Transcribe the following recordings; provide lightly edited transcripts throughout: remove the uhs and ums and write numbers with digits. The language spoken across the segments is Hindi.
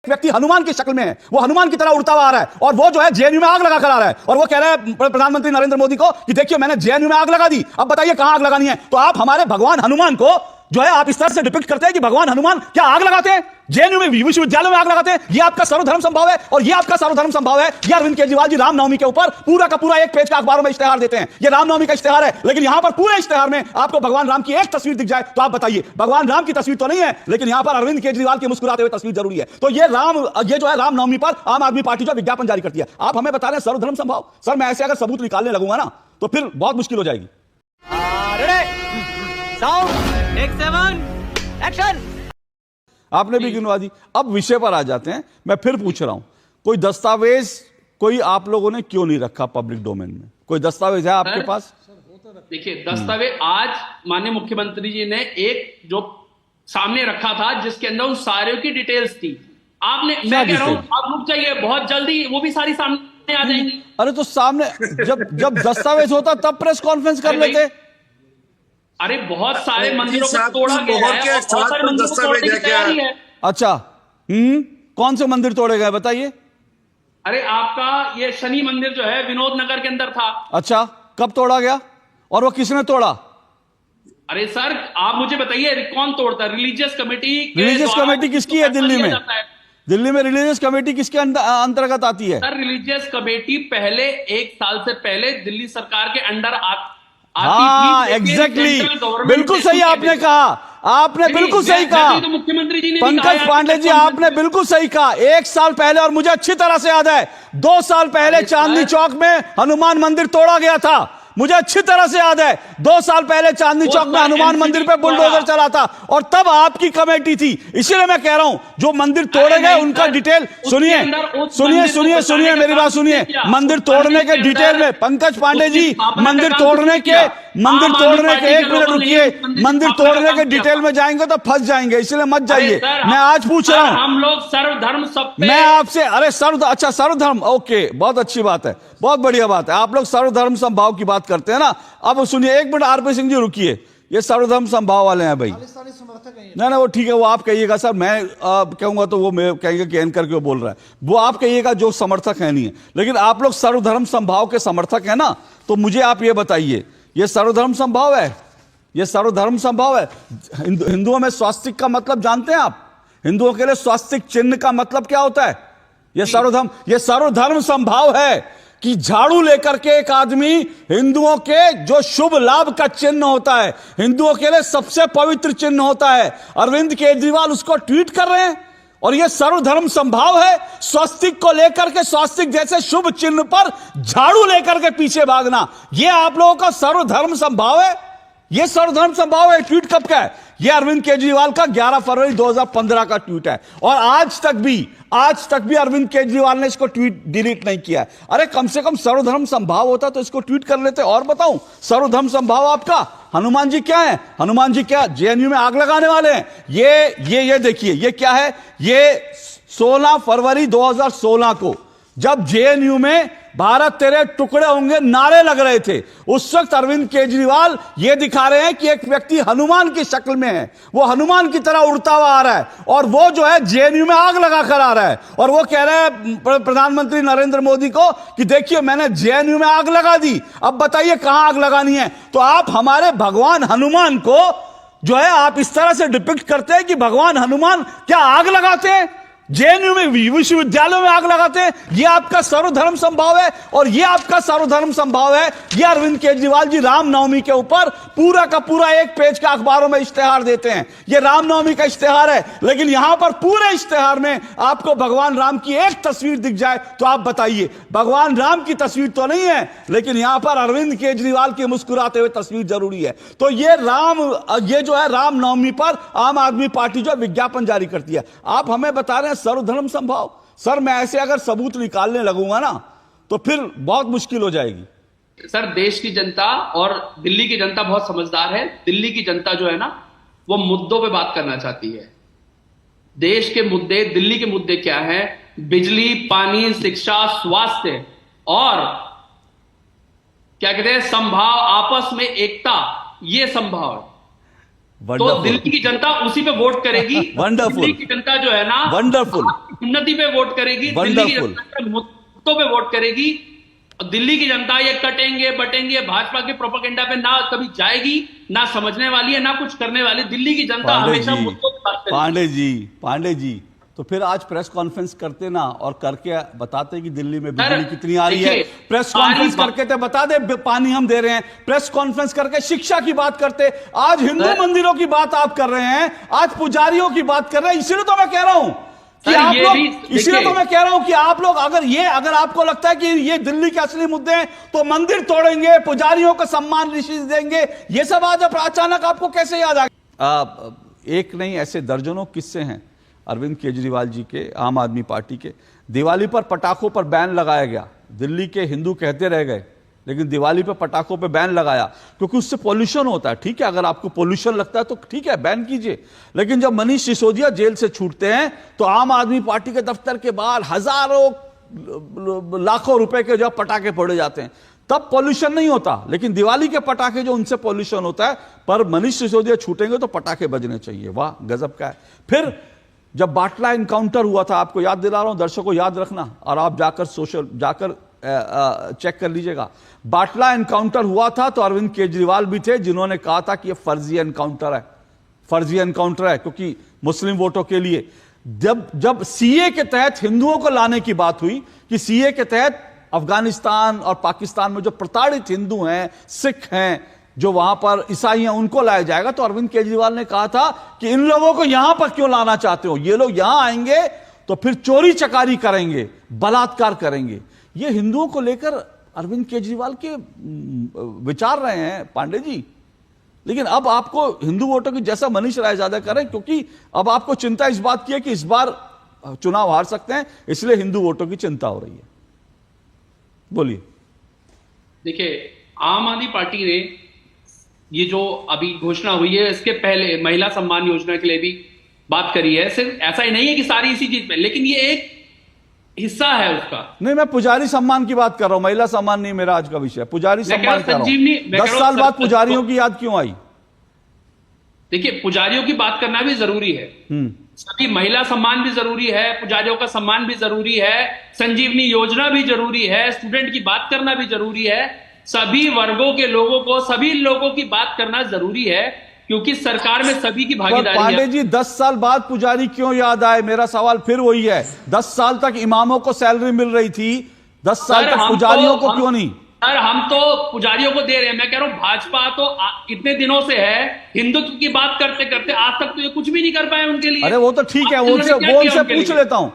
व्यक्ति हनुमान की शक्ल में है, वो हनुमान की तरह उड़ता हुआ आ रहा है और वो जो है जेएनयू में आग लगा कर आ रहा है और वो कह रहा है प्रधानमंत्री नरेंद्र मोदी को कि देखिए मैंने जेएनयू में आग लगा दी, अब बताइए कहां आग लगानी है। तो आप हमारे भगवान हनुमान को जो है आप इस तरह से डिपिक्ट करते हैं कि भगवान हनुमान क्या आग लगाते हैं, जेएनयू में विश्वविद्यालय में आग लगाते हैं। ये आपका सर्वधर्म संभाव है और ये आपका सर्वधर्म संभाव है। ये अरविंद केजरीवाल जी रामनवमी के ऊपर पूरा का पूरा एक पेज का अखबारों में इश्तेहार देते हैं। ये रामनवमी का इश्तेहार है, लेकिन यहां पर पूरे इश्तेहार में आपको भगवान राम की एक तस्वीर दिख जाए तो आप बताइए, भगवान राम की तस्वीर तो नहीं है, लेकिन यहां पर अरविंद केजरीवाल की मुस्कुराते हुए तस्वीर जरूरी है। तो ये जो है रामनवमी पर आम आदमी पार्टी जो विज्ञापन जारी करती है, आप हमें बता रहे हैं सर्वधर्म संभाव। सर मैं ऐसे अगर सबूत निकालने लगूंगा ना तो फिर बहुत मुश्किल हो जाएगी। एक्शन। आपने भी गिनवा दी। अब विषय पर आ जाते हैं। मैं फिर पूछ रहा हूं, कोई दस्तावेज कोई आप लोगों ने क्यों नहीं रखा पब्लिक डोमेन में? कोई दस्तावेज है आपके पास? देखिए दस्तावेज आज माननीय मुख्यमंत्री जी ने एक जो सामने रखा था जिसके अंदर उन सारे की डिटेल्स थी। आपने, मैं कह रहा हूं आप रुक जाइए, बहुत जल्दी वो भी सारी सामने आ जाएंगी। अरे तो सामने जब दस्तावेज होता तब प्रेस कॉन्फ्रेंस कर लेते। अरे बहुत सारे मंदिरों को तोड़ा गया है, बहुत सारे मंदिरों को तोड़ने की तैयारी है। अच्छा, कौन से मंदिर तोड़े गए बताइए? अरे आपका ये शनि मंदिर जो है विनोद नगर के अंदर था। अच्छा, कब तोड़ा गया और वो किसने तोड़ा? अरे सर आप मुझे बताइए कौन तोड़ता? Religious committee. रिलीजियस कमेटी किसकी है दिल्ली में? दिल्ली में रिलीजियस कमेटी किसके अंतर्गत आती है? सर रिलीजियस कमेटी पहले 1 साल से पहले दिल्ली सरकार के अंडर हाँ एग्जैक्टली, बिल्कुल सही आपने कहा, आपने बिल्कुल सही कहा तो मुख्यमंत्री जी ने पंकज पांडे जी, आपने बिल्कुल सही कहा। 1 साल पहले, और मुझे अच्छी तरह से याद है 2 साल पहले चांदनी चौक में हनुमान मंदिर तोड़ा गया था। मुझे अच्छी तरह से याद है 2 साल पहले चांदनी चौक में हनुमान मंदिर पे बुलडोजर चला था और तब आपकी कमेटी थी। इसीलिए मैं कह रहा हूं जो मंदिर तोड़े गए उनका डिटेल सुनिए सुनिए मेरी बात सुनिए। मंदिर तोड़ने के डिटेल में पंकज पांडे जी, मंदिर तोड़ने के एक मिनट रुकिए, मंदिर तोड़ने के डिटेल में जाएंगे तो फंस जाएंगे, इसलिए मत जाइए। मैं आज पूछ रहा हूं, हम लोग सर्वधर्म सब मैं आपसे, अरे अच्छा सर्वधर्म, ओके बहुत अच्छी बात है, बहुत बढ़िया बात है। आप लोग सर्वधर्म संभाव की बात करते हैं ना। अब सुनिए एक मिनट, आरपी सिंह जी रुकिए, ये सर्वधर्म संभाव वाले हैं भाई। नहीं वो ठीक है, वो आप कहिएगा सर, मैं कहूंगा तो वो मैं कहेंगे कि एंकर क्यों बोल रहा है, वो आप कहिएगा जो समर्थक है नहीं है। लेकिन आप लोग सर्वधर्म संभाव के समर्थक है ना, तो मुझे आप ये बताइए ये सर्वधर्म संभाव है? ये सर्वधर्म संभाव है? हिंदुओं में स्वास्तिक का मतलब जानते हैं आप? हिंदुओं के लिए स्वास्तिक चिन्ह का मतलब क्या होता है? ये सर्वधर्म संभाव है कि झाड़ू लेकर के एक आदमी हिंदुओं के जो शुभ लाभ का चिन्ह होता है, हिंदुओं के लिए सबसे पवित्र चिन्ह होता है, अरविंद केजरीवाल उसको ट्वीट कर रहे हैं और यह सर्वधर्म संभाव है। स्वस्तिक को लेकर के, स्वस्तिक जैसे शुभ चिन्ह पर झाड़ू लेकर के पीछे भागना, यह आप लोगों का सर्वधर्म संभाव है? यह सर्वधर्म संभाव है? ट्वीट कब का है? यह अरविंद केजरीवाल का 11 फरवरी 2015 का ट्वीट है और आज तक भी अरविंद केजरीवाल ने इसको ट्वीट डिलीट नहीं किया। अरे कम से कम सर्वधर्म संभाव होता तो इसको ट्वीट कर लेते। और बताऊं सर्वधर्म संभाव आपका, हनुमान जी क्या है? हनुमान जी क्या जेएनयू में आग लगाने वाले हैं? ये देखिए, ये क्या है? ये 16 फरवरी 2016 को जब जेएनयू में भारत तेरे टुकड़े होंगे नारे लग रहे थे, उस वक्त अरविंद केजरीवाल ये दिखा रहे हैं कि एक व्यक्ति हनुमान की शक्ल में है, वो हनुमान की तरह उड़ता हुआ आ रहा है और वो जो है जेएनयू में आग लगाकर आ रहा है और वो कह रहे हैं प्रधानमंत्री नरेंद्र मोदी को कि देखिए मैंने जेएनयू में आग लगा दी, अब बताइए कहां आग लगानी है। तो आप हमारे भगवान हनुमान को जो है आप इस तरह से डिपिक्ट करते हैं कि भगवान हनुमान क्या आग लगाते हैं, जेएनयू में विश्वविद्यालयों में आग लगाते हैं। यह आपका सर्वधर्म संभाव है और यह आपका सर्वधर्म संभाव है। यह अरविंद केजरीवाल जी रामनवमी के ऊपर पूरा का पूरा एक पेज का अखबारों में इश्तेहार देते हैं। यह रामनवमी का इश्तेहार है, लेकिन यहां पर पूरे इश्तेहार में आपको भगवान राम की एक तस्वीर दिख जाए तो आप बताइए, भगवान राम की तस्वीर तो नहीं है, लेकिन यहां पर अरविंद केजरीवाल की मुस्कुराते हुए तस्वीर जरूरी है। तो ये जो है रामनवमी पर आम आदमी पार्टी जो विज्ञापन जारी करती है, आप हमें बता रहे हैं सर्वधर्म संभाव। सर मैं ऐसे अगर सबूत निकालने लगूंगा ना तो फिर बहुत मुश्किल हो जाएगी। सर देश की जनता और दिल्ली की जनता बहुत समझदार है। दिल्ली की जनता जो है ना वो मुद्दों पे बात करना चाहती है। देश के मुद्दे, दिल्ली के मुद्दे क्या हैं? बिजली, पानी, शिक्षा, स्वास्थ्य और क्या कहते हैं संभाव, आपस में एकता, ये संभाव है। तो दिल्ली की जनता उसी पे वोट करेगी। वंडरफुल। दिल्ली की जनता जो है ना, वंडरफुल। उन्नति पे वोट करेगी, दिल्ली की जनता मुद्दों पे वोट करेगी। दिल्ली की जनता ये कटेंगे बटेंगे भाजपा के प्रोपेगेंडा पे ना कभी जाएगी, ना समझने वाली है, ना कुछ करने वाली। दिल्ली की जनता हमेशा मुद्दों पे बात करेगी। पांडे जी तो फिर आज प्रेस कॉन्फ्रेंस करते ना और करके बताते कि दिल्ली में बिजली कितनी आ रही है। प्रेस कॉन्फ्रेंस करके तो बता दे पानी हम दे रहे हैं। प्रेस कॉन्फ्रेंस करके शिक्षा की बात करते। आज हिंदू मंदिरों की बात आप कर रहे हैं, आज पुजारियों की बात कर रहे हैं। इसीलिए तो मैं कह रहा हूं कि आप लोग, इसलिए तो मैं कह रहा हूं कि आप लोग अगर आपको लगता है कि ये दिल्ली के असली मुद्दे हैं तो मंदिर तोड़ेंगे, पुजारियों को सम्मान ऋषि देंगे, ये सब आज अचानक आपको कैसे याद आ गया? एक नहीं, ऐसे दर्जनों किस्से हैं अरविंद केजरीवाल जी के, आम आदमी पार्टी के। दिवाली पर पटाखों पर बैन लगाया गया, दिल्ली के हिंदू कहते रह गए, लेकिन दिवाली पर पटाखों पर बैन लगाया क्योंकि उससे पोल्यूशन होता है। ठीक है, अगर आपको पोल्यूशन लगता है तो ठीक है, बैन कीजिए। लेकिन जब मनीष सिसोदिया जेल से छूटते हैं तो आम आदमी पार्टी के दफ्तर के बाहर हजारों लाखों रुपए के जो पटाखे फोड़े जाते हैं, तब पोल्यूशन नहीं होता। लेकिन दिवाली के पटाखे जो, उनसे पोल्यूशन होता है। पर मनीष सिसोदिया छूटेंगे तो पटाखे बजने चाहिए। वाह, गजब का है। फिर जब बाटला इनकाउंटर हुआ था, आपको याद दिला रहा हूं, दर्शकों याद रखना, और आप जाकर चेक कर लीजिएगा। बाटला इनकाउंटर हुआ था तो अरविंद केजरीवाल भी थे जिन्होंने कहा था कि यह फर्जी एनकाउंटर है, फर्जी एनकाउंटर है, क्योंकि मुस्लिम वोटों के लिए। जब सीए के तहत हिंदुओं को लाने की बात हुई कि सीए के तहत अफगानिस्तान और पाकिस्तान में जो प्रताड़ित हिंदू हैं, सिख हैं, जो वहां पर ईसाई हैं, उनको लाया जाएगा, तो अरविंद केजरीवाल ने कहा था कि इन लोगों को यहां पर क्यों लाना चाहते हो? ये लोग यहां आएंगे तो फिर चोरी चकारी करेंगे, बलात्कार करेंगे। ये हिंदुओं को लेकर अरविंद केजरीवाल के विचार रहे हैं पांडे जी। लेकिन अब आपको हिंदू वोटों की, जैसा मनीष रायजादा करें, क्योंकि अब आपको चिंता इस बात की है कि इस बार चुनाव हार सकते हैं, इसलिए हिंदू वोटों की चिंता हो रही है। बोलिए। देखिए, आम आदमी पार्टी ने ये जो अभी घोषणा हुई है, इसके पहले महिला सम्मान योजना के लिए भी बात करी है। सिर्फ ऐसा ही नहीं है कि सारी इसी चीज में, लेकिन ये एक हिस्सा है उसका। नहीं, मैं पुजारी सम्मान की बात कर रहा हूं, महिला सम्मान नहीं मेरा आज का विषय, पुजारी सम्मान कर रहा हूं। 10 साल बाद पुजारियों की याद क्यों आई? देखिए, पुजारियों की बात करना भी जरूरी है, सभी महिला सम्मान भी जरूरी है, पुजारियों का सम्मान भी जरूरी है, संजीवनी योजना भी जरूरी है, स्टूडेंट की बात करना भी जरूरी है। सभी वर्गों के लोगों को, सभी लोगों की बात करना जरूरी है, क्योंकि सरकार में सभी की भागीदारी है। पांडे जी, 10 साल बाद पुजारी क्यों याद आए? मेरा सवाल फिर वही है। 10 साल तक इमामों को सैलरी मिल रही थी, 10 साल तक पुजारियों को क्यों नहीं? सर, हम तो पुजारियों को दे रहे हैं। मैं कह रहा हूं, भाजपा तो इतने दिनों से है, हिंदुत्व की बात करते करते आज तक तो ये कुछ भी नहीं कर पाए उनके लिए। अरे वो तो ठीक है, वो उनसे पूछ लेता हूं,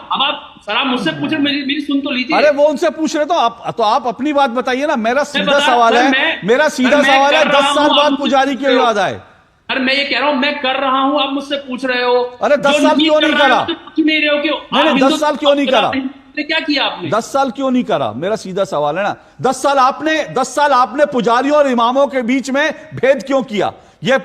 अब आप सर, आप मुझसे पूछ रहे, मेरी सुन तो लीजिए। अरे वो उनसे पूछ लेता हूं, तो आप अपनी बात बताइए ना। मेरा सीधा सवाल है, 10 साल बाद पुजारी क्यों याद आए? अरे मैं ये कह रहा हूं, मैं कर रहा हूं, आप मुझसे पूछ रहे हो। अरे 10 साल क्यों नहीं करा? पूछ नहीं रहे हो क्यों? नहीं, 10 साल क्यों नहीं करा? क्या किया आपने? 10 साल क्यों नहीं करा? मेरा सीधा सवाल है ना। 10 साल आपने पुजारियों और इमामों के बीच में भेद क्यों किया? ये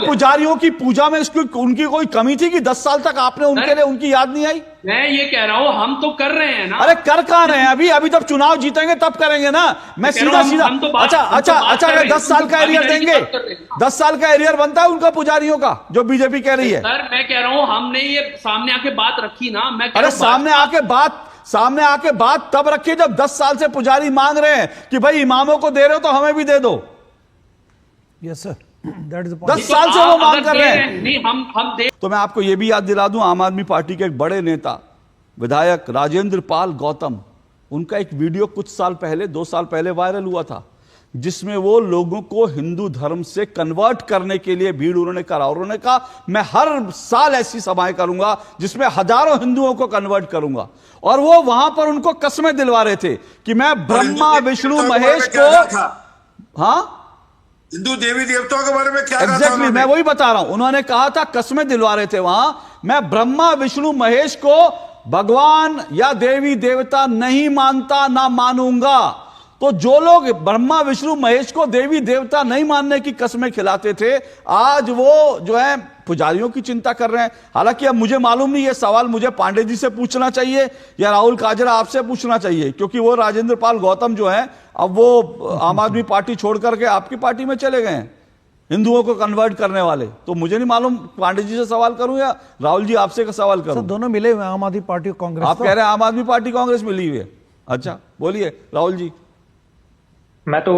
पुजारियों की पूजा में उनकी कोई कमी थी कि 10 साल तक आपने उनके लिए उनकी याद नहीं आई? मैं ये कह रहा हूं, हम तो कर रहे हैं ना। अरे कर कहां रहे हैं? अभी जब चुनाव जीतेंगे तब करेंगे ना। मैं सीधा अच्छा 10 साल का एरियर देंगे? 10 साल का एरियर बनता है उनका पुजारियों का, जो बीजेपी कह रही है? सर, मैं कह रहा हूं, हमने ये सामने आके बात रखी ना। मैं अरे सामने आके बात तब रखिए जब 10 साल से पुजारी मांग रहे हैं कि भाई इमामों को दे रहे हो तो हमें भी दे दो। Yes sir, that is the point. 10 साल से वो मांग कर रहे हैं। नहीं, हम दे। तो मैं आपको यह भी याद दिला दूं, आम आदमी पार्टी के एक बड़े नेता विधायक राजेंद्र पाल गौतम, उनका एक वीडियो कुछ साल पहले, 2 साल पहले वायरल हुआ था, जिसमें वो लोगों को हिंदू धर्म से कन्वर्ट करने के लिए भीड़ उन्होंने करा। और उन्होंने कहा मैं हर साल ऐसी सभाएं करूंगा जिसमें हजारों हिंदुओं को कन्वर्ट करूंगा। और वो वहां पर उनको कसमें दिलवा रहे थे कि मैं ब्रह्मा विष्णु महेश को, हाँ, हिंदू देवी देवताओं के बारे में क्या कहा था? एग्जैक्टली, मैं वही बता रहा हूं। उन्होंने कहा था, कसमें दिलवा रहे थे वहां, मैं ब्रह्मा विष्णु महेश को भगवान या देवी देवता नहीं मानता, ना मानूंगा। तो जो लोग ब्रह्मा विष्णु महेश को देवी देवता नहीं मानने की कसमें खिलाते थे, आज वो जो है पुजारियों की चिंता कर रहे हैं। हालांकि अब मुझे मालूम नहीं, ये सवाल मुझे पांडे जी से पूछना चाहिए या राहुल काजरा आपसे पूछना चाहिए, क्योंकि वो राजेंद्र पाल गौतम जो है, अब वो आम आदमी पार्टी छोड़ करके आपकी पार्टी में चले गए हैं। हिंदुओं को कन्वर्ट करने वाले। तो मुझे नहीं मालूम पांडे जी से सवाल करूं या राहुल जी आपसे का सवाल सर करूं। दोनों मिले हुए हैं, आम आदमी पार्टी और कांग्रेस। आप कह रहे हैं आम आदमी पार्टी कांग्रेस मिली हुई है। अच्छा बोलिए राहुल जी। मैं तो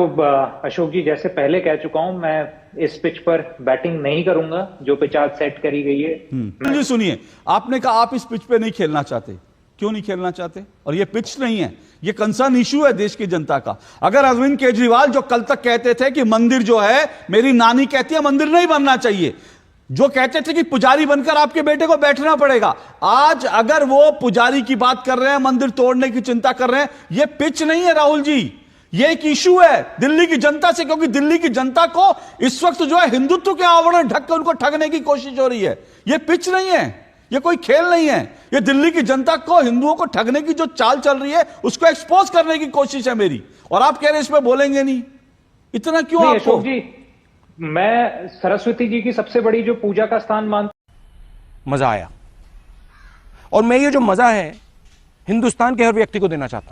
अशोक जी जैसे पहले कह चुका हूं, मैं इस पिच पर बैटिंग नहीं करूंगा जो पिच आज सेट करी गई है। राहुल जी सुनिए, आपने कहा आप इस पिच पे नहीं खेलना चाहते, क्यों नहीं खेलना चाहते? और ये पिच नहीं है, ये कंसर्न इशू है देश की जनता का। अगर अरविंद केजरीवाल जो कल तक कहते थे कि मंदिर जो है, मेरी नानी कहती है मंदिर नहीं बनना चाहिए, जो कहते थे कि पुजारी बनकर आपके बेटे को बैठना पड़ेगा, आज अगर वो पुजारी की बात कर रहे हैं, मंदिर तोड़ने की चिंता कर रहे हैं, ये पिच नहीं है राहुल जी, ये एक इशू है दिल्ली की जनता से। क्योंकि दिल्ली की जनता को इस वक्त जो है हिंदुत्व के आवरण ढककर उनको ठगने की कोशिश हो रही है। ये पिच नहीं है, ये कोई खेल नहीं है, ये दिल्ली की जनता को, हिंदुओं को ठगने की जो चाल चल रही है उसको एक्सपोज करने की कोशिश है मेरी। और आप कह रहे हैं इसमें बोलेंगे नहीं, इतना क्यों नहीं, आपको? अशोक जी, मैं सरस्वती जी की सबसे बड़ी जो पूजा का स्थान मानता मजा आया, और मैं ये जो मजा है हिंदुस्तान के हर व्यक्ति को देना चाहता हूं।